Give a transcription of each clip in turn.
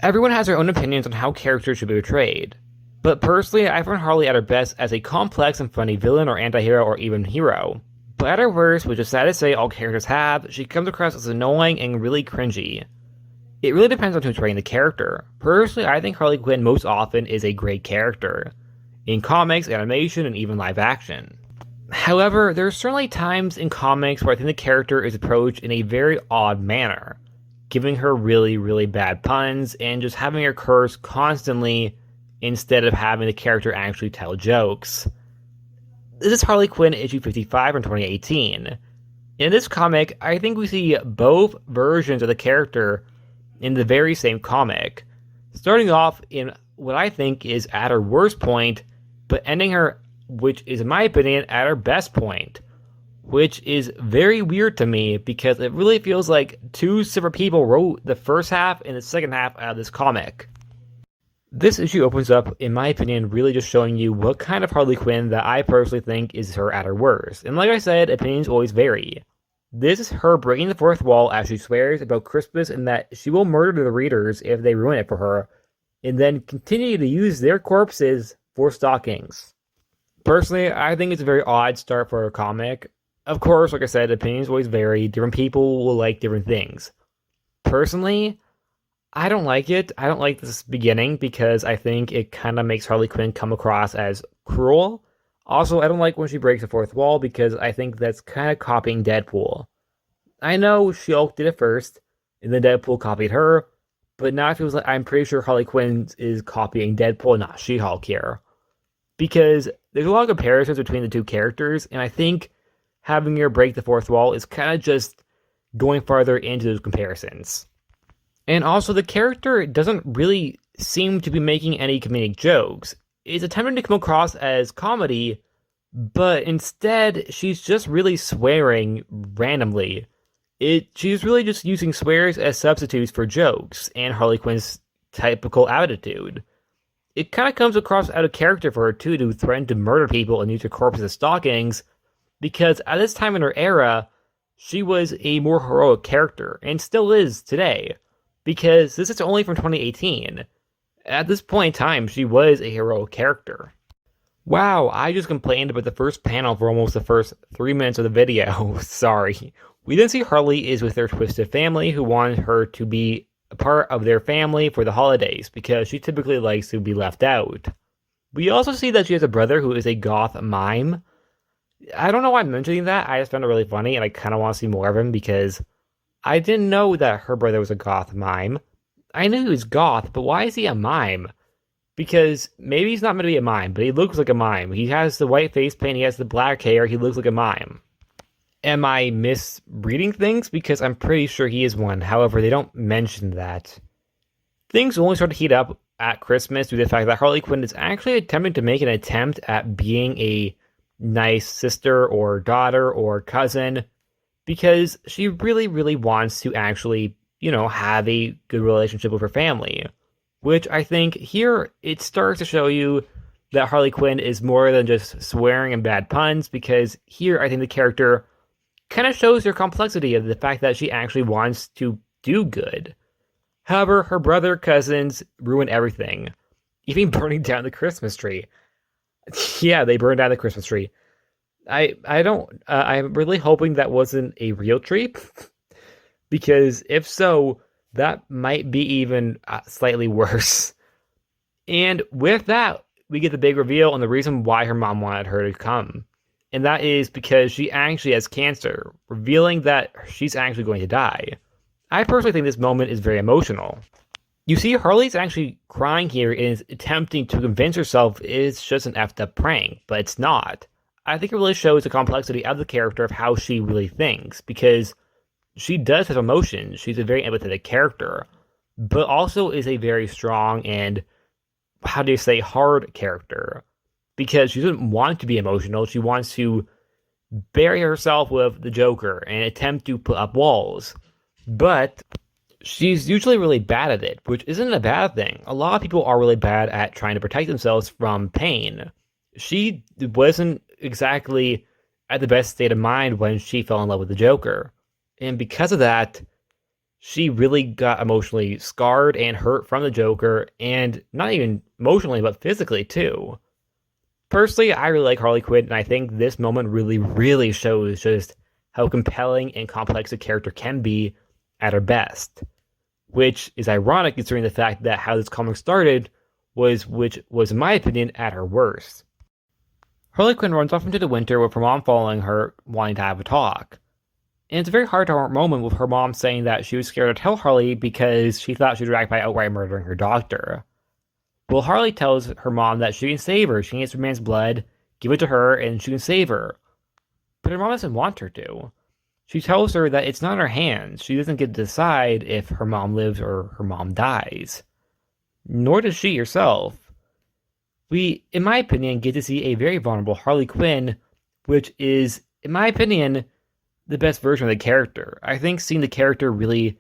Everyone has their own opinions on how characters should be portrayed, but personally, I find Harley at her best as a complex and funny villain or anti-hero or even hero. But at her worst, which is sad to say all characters have, she comes across as annoying and really cringy. It really depends on who's writing the character. Personally, I think Harley Quinn most often is a great character, in comics, animation, and even live action. However, there are certainly times in comics where I think the character is approached in a very odd manner, giving her really, really bad puns and just having her curse constantly instead of having the character actually tell jokes. This is Harley Quinn issue 55 from 2018. In this comic, I think we see both versions of the character in the very same comic, starting off in what I think is at her worst point, but ending her, which is in my opinion, at her best point, which is very weird to me because it really feels like two separate people wrote the first half and the second half out of this comic. This issue opens up, in my opinion, really just showing you what kind of Harley Quinn that I personally think is her at her worst. And like I said, opinions always vary. This is her breaking the fourth wall as she swears about Christmas and that she will murder the readers if they ruin it for her, and then continue to use their corpses for stockings. Personally, I think it's a very odd start for a comic. Of course, like I said, opinions always vary. Different people will like different things. Personally, I don't like it. I don't like this beginning because I think it kind of makes Harley Quinn come across as cruel. Also, I don't like when she breaks the fourth wall because I think that's kind of copying Deadpool. I know She-Hulk did it first, and then Deadpool copied her, but now it feels like I'm pretty sure Harley Quinn is copying Deadpool, not She-Hulk here. Because there's a lot of comparisons between the two characters, and I think having her break the fourth wall is kind of just going farther into those comparisons. And also, the character doesn't really seem to be making any comedic jokes. It's attempting to come across as comedy, but instead, she's just really swearing randomly. She's really just using swears as substitutes for jokes and Harley Quinn's typical attitude. It kind of comes across out of character for her, too, to threaten to murder people and use their corpses as stockings, because at this time in her era, she was a more heroic character, and still is today. Because this is only from 2018. At this point in time, she was a heroic character. Wow, I just complained about the first panel for almost the first 3 minutes of the video. Sorry. We then see Harley is with her twisted family who want her to be a part of their family for the holidays because she typically likes to be left out. We also see that she has a brother who is a goth mime. I don't know why I'm mentioning that. I just found it really funny and I kind of want to see more of him because I didn't know that her brother was a goth mime. I knew he was goth, but why is he a mime? Because maybe he's not meant to be a mime, but he looks like a mime. He has the white face paint, he has the black hair, he looks like a mime. Am I misreading things? Because I'm pretty sure he is one. However, they don't mention that. Things only start to heat up at Christmas due to the fact that Harley Quinn is actually attempting to make an attempt at being a nice sister or daughter or cousin, because she really, really wants to actually, have a good relationship with her family. Which I think here it starts to show you that Harley Quinn is more than just swearing and bad puns, because here I think the character kind of shows her complexity of the fact that she actually wants to do good. However, her brother, cousins ruin everything, even burning down the Christmas tree. Yeah, they burned down the Christmas tree. I'm really hoping that wasn't a real tree, because if so, that might be even slightly worse. And with that, we get the big reveal on the reason why her mom wanted her to come. And that is because she actually has cancer, revealing that she's actually going to die. I personally think this moment is very emotional. You see, Harley's actually crying here and is attempting to convince herself it's just an effed up prank, but it's not. I think it really shows the complexity of the character of how she really thinks, because she does have emotions. She's a very empathetic character, but also is a very strong and, hard character. Because she doesn't want to be emotional, she wants to bury herself with the Joker and attempt to put up walls. But she's usually really bad at it, which isn't a bad thing. A lot of people are really bad at trying to protect themselves from pain. She wasn't exactly at the best state of mind when she fell in love with the Joker. And because of that, she really got emotionally scarred and hurt from the Joker, and not even emotionally, but physically too. Personally, I really like Harley Quinn, and I think this moment really, really shows just how compelling and complex a character can be at her best. Which is ironic considering the fact that how this comic started which was, in my opinion, at her worst. Harley Quinn runs off into the winter with her mom following her, wanting to have a talk. And it's a very hard moment with her mom saying that she was scared to tell Harley because she thought she'd react by outright murdering her doctor. Well, Harley tells her mom that she can save her. She can get Superman's blood, give it to her, and she can save her. But her mom doesn't want her to. She tells her that it's not in her hands. She doesn't get to decide if her mom lives or her mom dies. Nor does she herself. We, in my opinion, get to see a very vulnerable Harley Quinn, which is, in my opinion, the best version of the character. I think seeing the character really,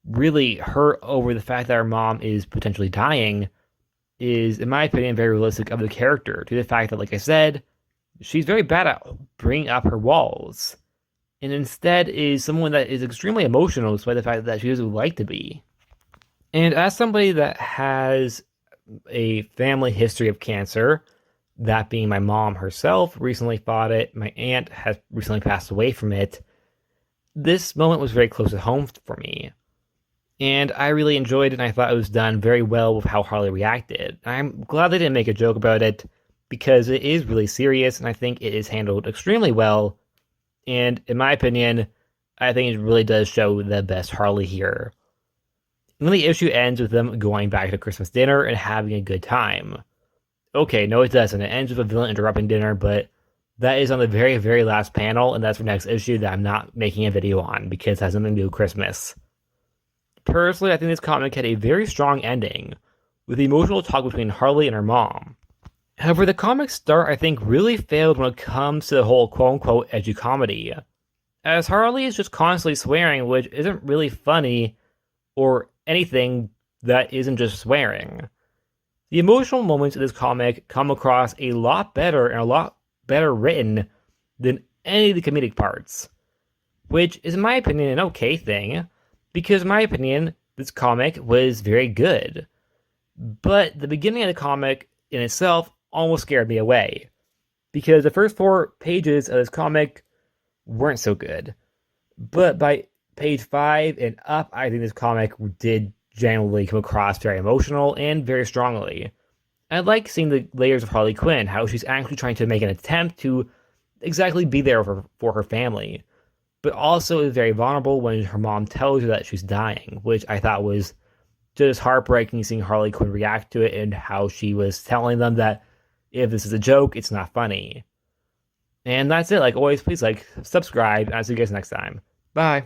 really hurt over the fact that her mom is potentially dying is, in my opinion, very realistic of the character, to the fact that, like I said, she's very bad at bringing up her walls, and instead is someone that is extremely emotional despite the fact that she doesn't like to be. And as somebody that has a family history of cancer, that being my mom herself recently fought it, my aunt has recently passed away from it, this moment was very close to home for me. And I really enjoyed it, and I thought it was done very well with how Harley reacted. I'm glad they didn't make a joke about it, because it is really serious, and I think it is handled extremely well. And in my opinion, I think it really does show the best Harley here. And then the issue ends with them going back to Christmas dinner and having a good time. Okay, no it doesn't. It ends with a villain interrupting dinner, but that is on the very, very last panel, and that's the next issue that I'm not making a video on because it has nothing to do with Christmas. Personally, I think this comic had a very strong ending, with the emotional talk between Harley and her mom. However, the comic start, I think, really failed when it comes to the whole quote-unquote edgy comedy, as Harley is just constantly swearing, which isn't really funny, or anything that isn't just swearing. The emotional moments in this comic come across a lot better and a lot better written than any of the comedic parts, which is, in my opinion, an okay thing, because in my opinion, this comic was very good. But the beginning of the comic in itself almost scared me away, because the first 4 pages of this comic weren't so good. But by page 5 and up, I think this comic did generally come across very emotional and very strongly. I like seeing the layers of Harley Quinn, how she's actually trying to make an attempt to exactly be there for her family, but also is very vulnerable when her mom tells her that she's dying, which I thought was just heartbreaking, seeing Harley Quinn react to it and how she was telling them that if this is a joke, it's not funny. And that's it. Like always, please like, subscribe, and I'll see you guys next time. Bye.